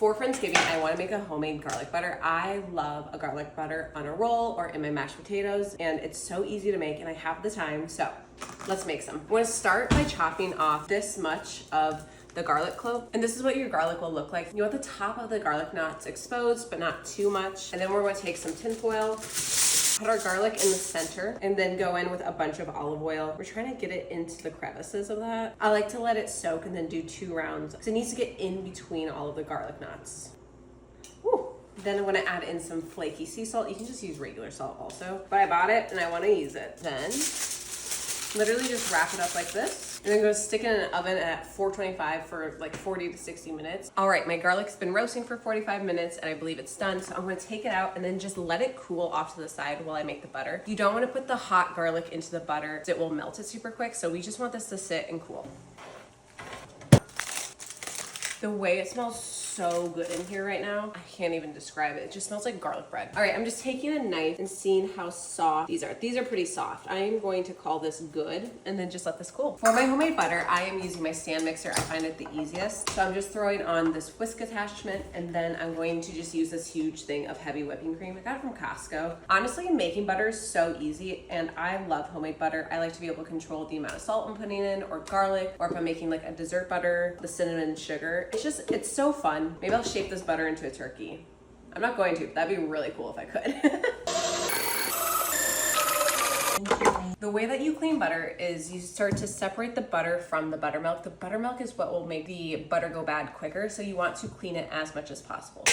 For Friendsgiving, I want to make a homemade garlic butter. I love a garlic butter on a roll or in my mashed potatoes, and it's so easy to make and I have the time, so let's make some. I'm going to start by chopping off this much of the garlic clove, and this is what your garlic will look like. You want the top of the garlic knots exposed, but not too much. And then we're going to take some tin foil, put our garlic in the center, and then go in with a bunch of olive oil. We're trying to get it into the crevices of that. I like to let it soak and then do 2 rounds, because it needs to get in between all of the garlic knots. Woo. Then I'm gonna add in some flaky sea salt. You can just use regular salt also, but I bought it and I wanna use it. Then literally just wrap it up like this. And then go stick it in an oven at 425 for like 40 to 60 minutes. All right, my garlic's been roasting for 45 minutes and I believe it's done. So I'm gonna take it out and then just let it cool off to the side while I make the butter. You don't wanna put the hot garlic into the butter, it will melt it super quick. So we just want this to sit and cool. The way it smells so good in here right now, I can't even describe it. It just smells like garlic bread. All right, I'm just taking a knife and seeing how soft these are. These are pretty soft. I am going to call this good and then just let this cool. For my homemade butter, I am using my stand mixer. I find it the easiest. So I'm just throwing on this whisk attachment and then I'm going to just use this huge thing of heavy whipping cream. I got it from Costco. Honestly, making butter is so easy and I love homemade butter. I like to be able to control the amount of salt I'm putting in or garlic, or if I'm making like a dessert butter, the cinnamon and sugar. It's so fun. Maybe I'll shape this butter into a turkey. I'm not going to, but that'd be really cool if I could. The way that you clean butter is you start to separate the butter from the buttermilk. The buttermilk is what will make the butter go bad quicker, so you want to clean it as much as possible.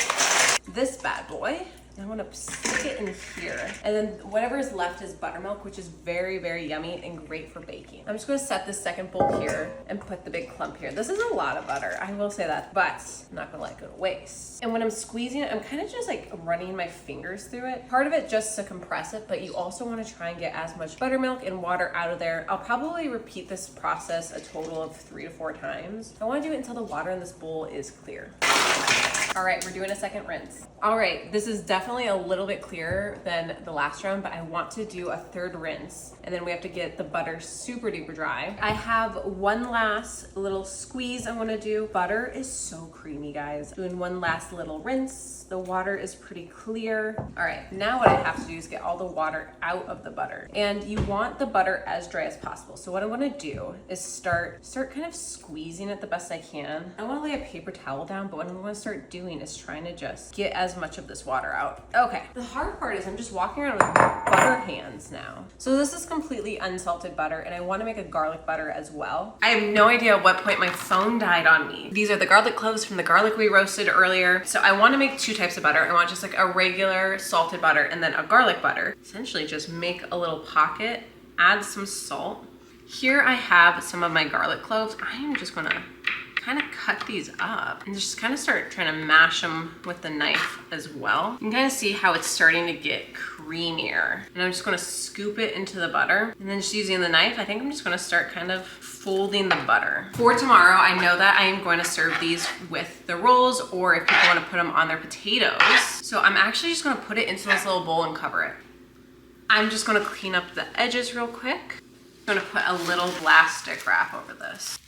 This bad boy, I want to stick it in here. And then whatever is left is buttermilk, which is very, very yummy and great for baking. I'm just going to set this second bowl here and put the big clump here. This is a lot of butter, I will say that, but I'm not going to let it go to waste. And when I'm squeezing it, I'm kind of just like running my fingers through it. Part of it just to compress it, but you also want to try and get as much buttermilk and water out of there. I'll probably repeat this process a total of 3 to 4 times. I want to do it until the water in this bowl is clear. All right, we're doing a second rinse. All right, this is definitely a little bit clearer than the last round, but I want to do a third rinse. And then we have to get the butter super duper dry. I have one last little squeeze I wanna do. Butter is so creamy, guys. Doing one last little rinse. The water is pretty clear. All right, now what I have to do is get all the water out of the butter. And you want the butter as dry as possible. So what I wanna do is start kind of squeezing it the best I can. I wanna lay a paper towel down, but what I'm gonna start doing is trying to just get as much of this water out. Okay, the hard part is I'm just walking around with butter hands now. So this is completely unsalted butter and I wanna make a garlic butter as well. I have no idea at what point my phone died on me. These are the garlic cloves from the garlic we roasted earlier. So I wanna make 2 types of butter. I want just like a regular salted butter and then a garlic butter. Essentially just make a little pocket, add some salt. Here I have some of my garlic cloves. I am just gonna kind of cut these up and just kind of start trying to mash them with the knife as well. You can kind of see how it's starting to get creamier. And I'm just gonna scoop it into the butter and then just using the knife, I think I'm just gonna start kind of folding the butter. For tomorrow, I know that I am going to serve these with the rolls or if people wanna put them on their potatoes. So I'm actually just gonna put it into this little bowl and cover it. I'm just gonna clean up the edges real quick. I'm gonna put a little glass stick wrap over this.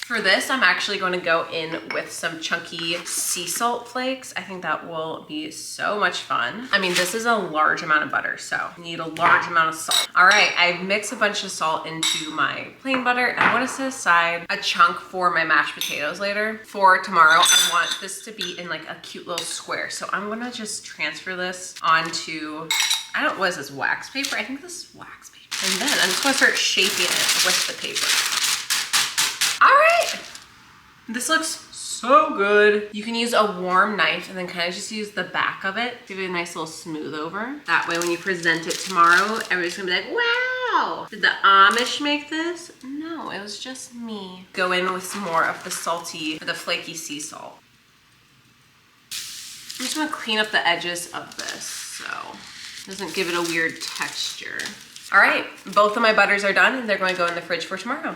For this, I'm actually going to go in with some chunky sea salt flakes. I think that will be so much fun. I mean, this is a large amount of butter, so you need a large amount of salt. All right, I mixed a bunch of salt into my plain butter. I want to set aside a chunk for my mashed potatoes later. For tomorrow, I want this to be in like a cute little square. So I'm gonna just transfer this onto, I don't, what is this, wax paper? I think this is wax paper. And then I'm just gonna start shaping it with the paper. All right, this looks so good. You can use a warm knife and then kind of just use the back of it. Give it a nice little smooth over. That way when you present it tomorrow, everybody's gonna be like, wow, did the Amish make this? No, it was just me. Go in with some more of the salty, or the flaky sea salt. I'm just gonna clean up the edges of this so it doesn't give it a weird texture. All right, both of my butters are done and they're going to go in the fridge for tomorrow.